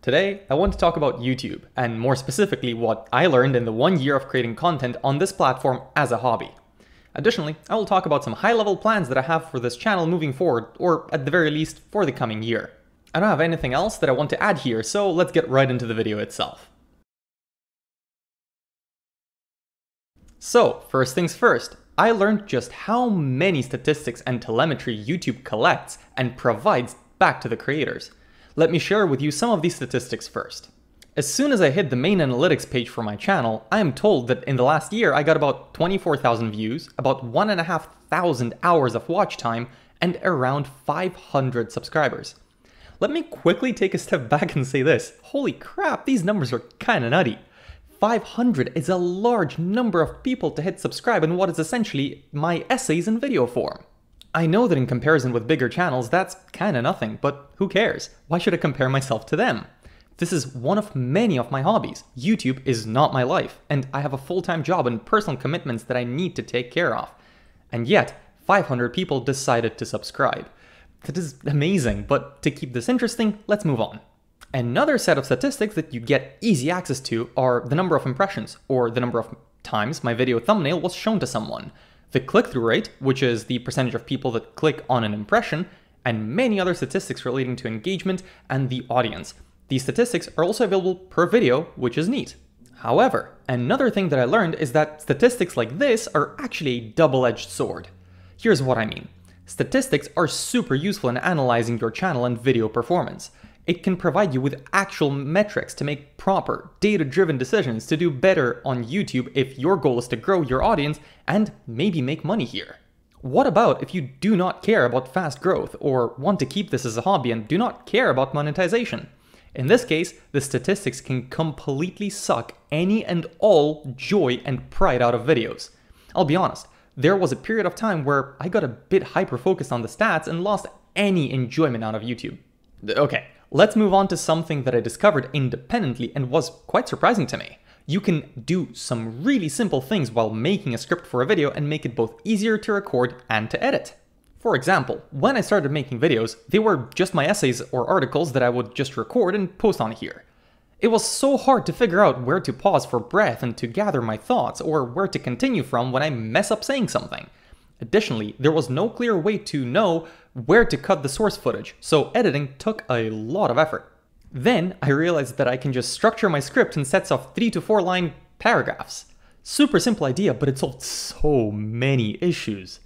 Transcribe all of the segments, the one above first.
Today, I want to talk about YouTube, and more specifically what I learned in the 1 year of creating content on this platform as a hobby. Additionally, I will talk about some high-level plans that I have for this channel moving forward, or at the very least, for the coming year. I don't have anything else that I want to add here, so let's get right into the video itself. So, first things first, I learned just how many statistics and telemetry YouTube collects and provides back to the creators. Let me share with you some of these statistics first. As soon as I hit the main analytics page for my channel, I am told that in the last year I got about 24,000 views, about 1,500 hours of watch time, and around 500 subscribers. Let me quickly take a step back and say this. Holy crap, these numbers are kinda nutty. 500 is a large number of people to hit subscribe in what is essentially my essays in video form. I know that in comparison with bigger channels, that's kinda nothing, but who cares? Why should I compare myself to them? This is one of many of my hobbies. YouTube is not my life, and I have a full-time job and personal commitments that I need to take care of. And yet, 500 people decided to subscribe. That is amazing, but to keep this interesting, let's move on. Another set of statistics that you get easy access to are the number of impressions, or the number of times my video thumbnail was shown to someone, the click-through rate, which is the percentage of people that click on an impression, and many other statistics relating to engagement and the audience. These statistics are also available per video, which is neat. However, another thing that I learned is that statistics like this are actually a double-edged sword. Here's what I mean. Statistics are super useful in analyzing your channel and video performance. It can provide you with actual metrics to make proper, data-driven decisions to do better on YouTube if your goal is to grow your audience and maybe make money here. What about if you do not care about fast growth or want to keep this as a hobby and do not care about monetization? In this case, the statistics can completely suck any and all joy and pride out of videos. I'll be honest, there was a period of time where I got a bit hyper-focused on the stats and lost any enjoyment out of YouTube. Okay. Let's move on to something that I discovered independently and was quite surprising to me. You can do some really simple things while making a script for a video and make it both easier to record and to edit. For example, when I started making videos, they were just my essays or articles that I would just record and post on here. It was so hard to figure out where to pause for breath and to gather my thoughts, or where to continue from when I mess up saying something. Additionally, there was no clear way to know where to cut the source footage, so editing took a lot of effort. Then I realized that I can just structure my script in sets of 3 to 4 line paragraphs. Super simple idea, but it solved so many issues.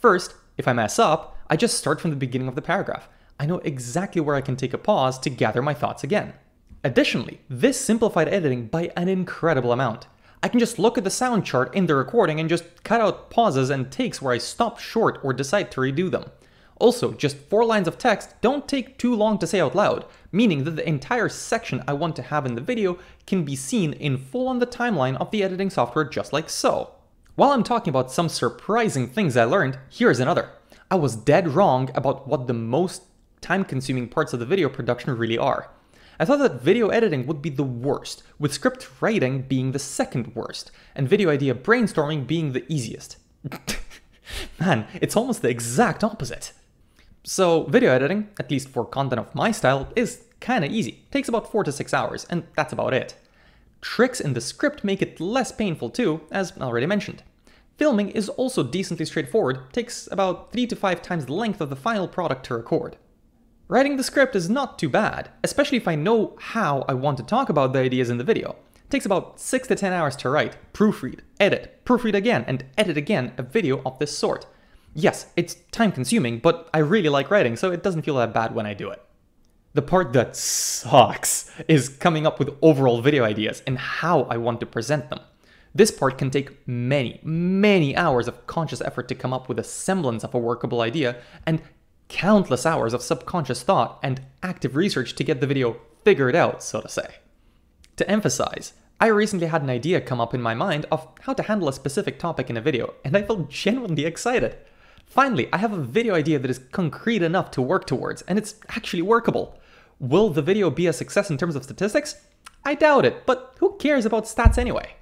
First, if I mess up, I just start from the beginning of the paragraph. I know exactly where I can take a pause to gather my thoughts again. Additionally, this simplified editing by an incredible amount. I can just look at the sound chart in the recording and just cut out pauses and takes where I stop short or decide to redo them. Also, just 4 lines of text don't take too long to say out loud, meaning that the entire section I want to have in the video can be seen in full on the timeline of the editing software just like so. While I'm talking about some surprising things I learned, here's another. I was dead wrong about what the most time-consuming parts of the video production really are. I thought that video editing would be the worst, with script writing being the second worst, and video idea brainstorming being the easiest. Man, it's almost the exact opposite. So video editing, at least for content of my style, is kinda easy. Takes about 4 to 6 hours, and that's about it. Tricks in the script make it less painful too, as already mentioned. Filming is also decently straightforward, takes about 3 to 5 times the length of the final product to record. Writing the script is not too bad, especially if I know how I want to talk about the ideas in the video. It takes about 6 to 10 hours to write, proofread, edit, proofread again, and edit again a video of this sort. Yes, it's time consuming, but I really like writing, so it doesn't feel that bad when I do it. The part that sucks is coming up with overall video ideas and how I want to present them. This part can take many hours of conscious effort to come up with a semblance of a workable idea, and countless hours of subconscious thought and active research to get the video figured out, so to say. To emphasize, I recently had an idea come up in my mind of how to handle a specific topic in a video, and I felt genuinely excited. Finally, I have a video idea that is concrete enough to work towards, and it's actually workable. Will the video be a success in terms of statistics? I doubt it, but who cares about stats anyway?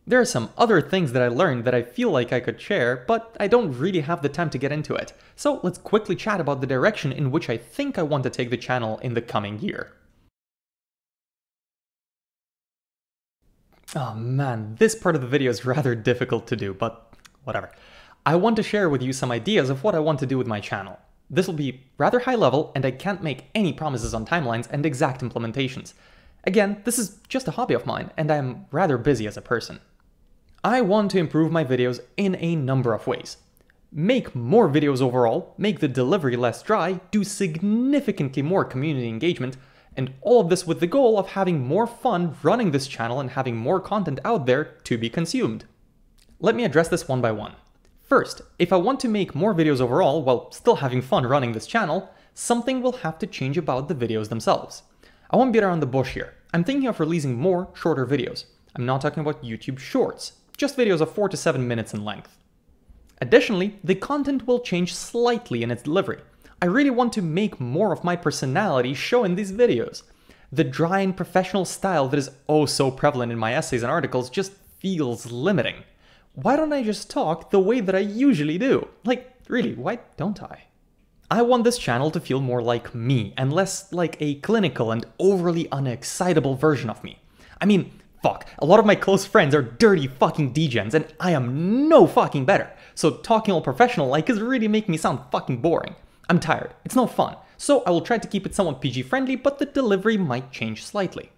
There are some other things that I learned that I feel like I could share, but I don't really have the time to get into it. So let's quickly chat about the direction in which I think I want to take the channel in the coming year. Oh man, this part of the video is rather difficult to do, but whatever. I want to share with you some ideas of what I want to do with my channel. This will be rather high level, and I can't make any promises on timelines and exact implementations. Again, this is just a hobby of mine, and I'm rather busy as a person. I want to improve my videos in a number of ways. Make more videos overall, make the delivery less dry, do significantly more community engagement, and all of this with the goal of having more fun running this channel and having more content out there to be consumed. Let me address this one by one. First, if I want to make more videos overall while still having fun running this channel, something will have to change about the videos themselves. I won't beat around the bush here. I'm thinking of releasing more shorter videos. I'm not talking about YouTube Shorts, just videos of 4 to 7 minutes in length. Additionally, the content will change slightly in its delivery. I really want to make more of my personality show in these videos. The dry and professional style that is oh so prevalent in my essays and articles just feels limiting. Why don't I just talk the way that I usually do? Like, really, why don't I? I want this channel to feel more like me and less like a clinical and overly unexcitable version of me. I mean, fuck, a lot of my close friends are dirty fucking degens and I am no fucking better. So talking all professional-like is really making me sound fucking boring. I'm tired, it's no fun, so I will try to keep it somewhat PG-friendly, but the delivery might change slightly.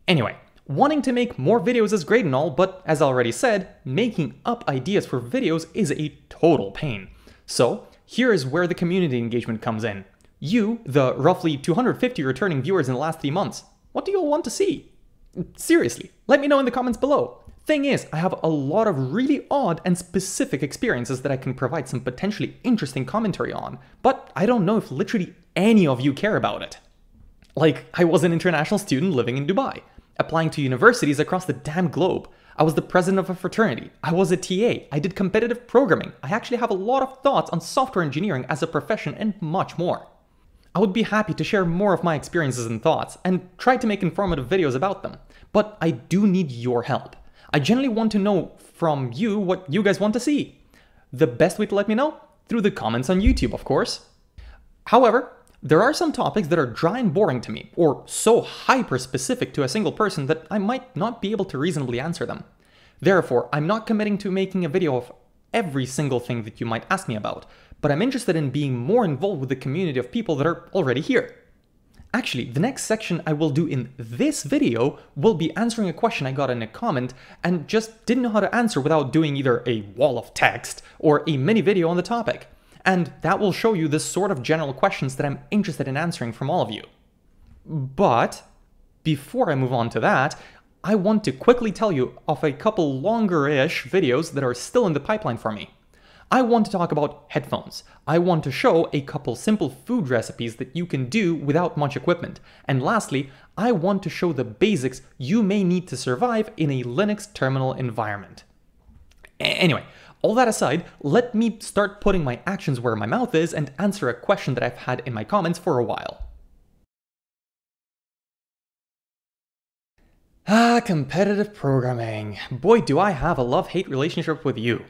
Anyway, wanting to make more videos is great and all, but as I already said, making up ideas for videos is a total pain. So here is where the community engagement comes in. You, the roughly 250 returning viewers in the last 3 months, what do you all want to see? Seriously, let me know in the comments below. Thing is, I have a lot of really odd and specific experiences that I can provide some potentially interesting commentary on, but I don't know if literally any of you care about it. Like, I was an international student living in Dubai, applying to universities across the damn globe. I was the president of a fraternity. I was a TA. I did competitive programming. I actually have a lot of thoughts on software engineering as a profession and much more. I would be happy to share more of my experiences and thoughts and try to make informative videos about them, but I do need your help. I generally want to know from you what you guys want to see. The best way to let me know? Through the comments on YouTube, of course. However, there are some topics that are dry and boring to me, or so hyper-specific to a single person that I might not be able to reasonably answer them. Therefore, I'm not committing to making a video of every single thing that you might ask me about, but I'm interested in being more involved with the community of people that are already here. Actually, the next section I will do in this video will be answering a question I got in a comment and just didn't know how to answer without doing either a wall of text or a mini video on the topic. And that will show you the sort of general questions that I'm interested in answering from all of you. But before I move on to that, I want to quickly tell you of a couple longer-ish videos that are still in the pipeline for me. I want to talk about headphones. I want to show a couple simple food recipes that you can do without much equipment. And lastly, I want to show the basics you may need to survive in a Linux terminal environment. Anyway, all that aside, let me start putting my actions where my mouth is and answer a question that I've had in my comments for a while. Competitive programming. Boy, do I have a love-hate relationship with you.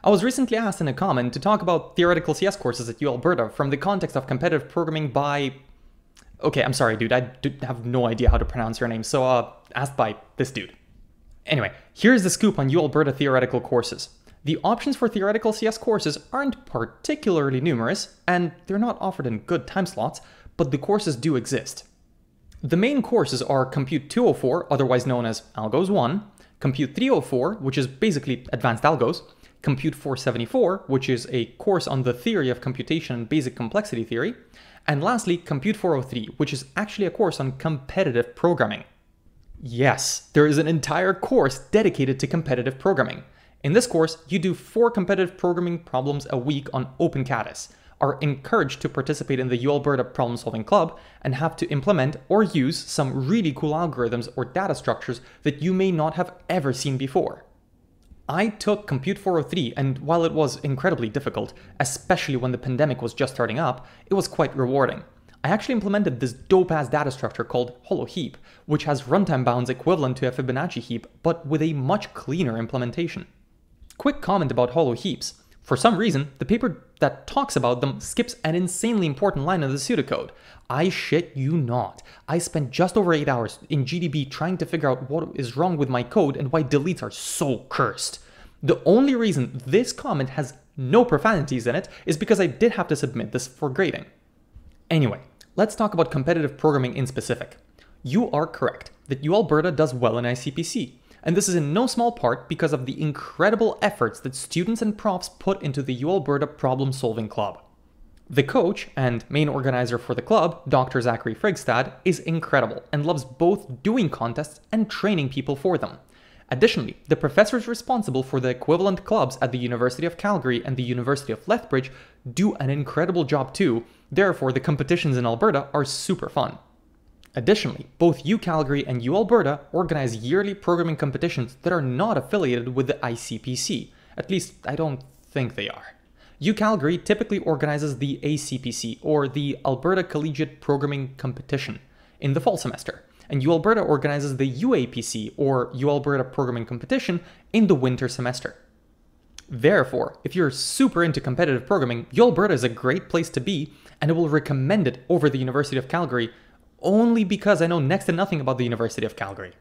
I was recently asked in a comment to talk about theoretical CS courses at UAlberta from the context of competitive programming by... Okay, I'm sorry, dude, I have no idea how to pronounce your name, so asked by this dude. Anyway, here's the scoop on UAlberta theoretical courses. The options for theoretical CS courses aren't particularly numerous, and they're not offered in good time slots, but the courses do exist. The main courses are Compute 204, otherwise known as Algos 1, Compute 304, which is basically advanced algos, Compute 474, which is a course on the theory of computation and basic complexity theory, and lastly, Compute 403, which is actually a course on competitive programming. Yes, there is an entire course dedicated to competitive programming. In this course, you do 4 competitive programming problems a week on OpenCaddis, are encouraged to participate in the UAlberta problem-solving club, and have to implement or use some really cool algorithms or data structures that you may not have ever seen before. I took Compute 403, and while it was incredibly difficult, especially when the pandemic was just starting up, it was quite rewarding. I actually implemented this dope-ass data structure called HoloHeap, which has runtime bounds equivalent to a Fibonacci heap, but with a much cleaner implementation. Quick comment about HoloHeaps. For some reason, the paper that talks about them skips an insanely important line of the pseudocode. I shit you not. I spent just over 8 hours in GDB trying to figure out what is wrong with my code and why deletes are so cursed. The only reason this comment has no profanities in it is because I did have to submit this for grading. Anyway, let's talk about competitive programming in specific. You are correct that UAlberta does well in ICPC. And this is in no small part because of the incredible efforts that students and profs put into the UAlberta Problem Solving Club. The coach and main organizer for the club, Dr. Zachary Frigstad, is incredible and loves both doing contests and training people for them. Additionally, the professors responsible for the equivalent clubs at the University of Calgary and the University of Lethbridge do an incredible job too, therefore the competitions in Alberta are super fun. Additionally, both UCalgary and UAlberta organize yearly programming competitions that are not affiliated with the ICPC. At least, I don't think they are. UCalgary typically organizes the ACPC, or the Alberta Collegiate Programming Competition, in the fall semester, and UAlberta organizes the UAPC, or UAlberta Programming Competition, in the winter semester. Therefore, if you're super into competitive programming, UAlberta is a great place to be, and I will recommend it over the University of Calgary, only because I know next to nothing about the University of Calgary.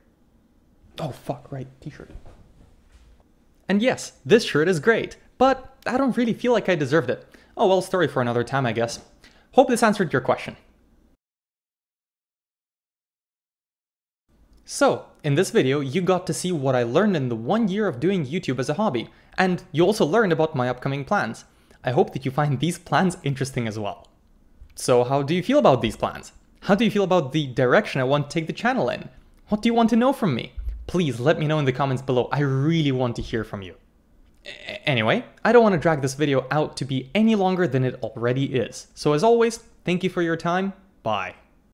Oh fuck, right, t-shirt. And yes, this shirt is great, but I don't really feel like I deserved it. Oh well, story for another time, I guess. Hope this answered your question. So, in this video, you got to see what I learned in the 1 year of doing YouTube as a hobby, and you also learned about my upcoming plans. I hope that you find these plans interesting as well. So how do you feel about these plans? How do you feel about the direction I want to take the channel in? What do you want to know from me? Please let me know in the comments below. I really want to hear from you. Anyway, I don't want to drag this video out to be any longer than it already is. So as always, thank you for your time. Bye.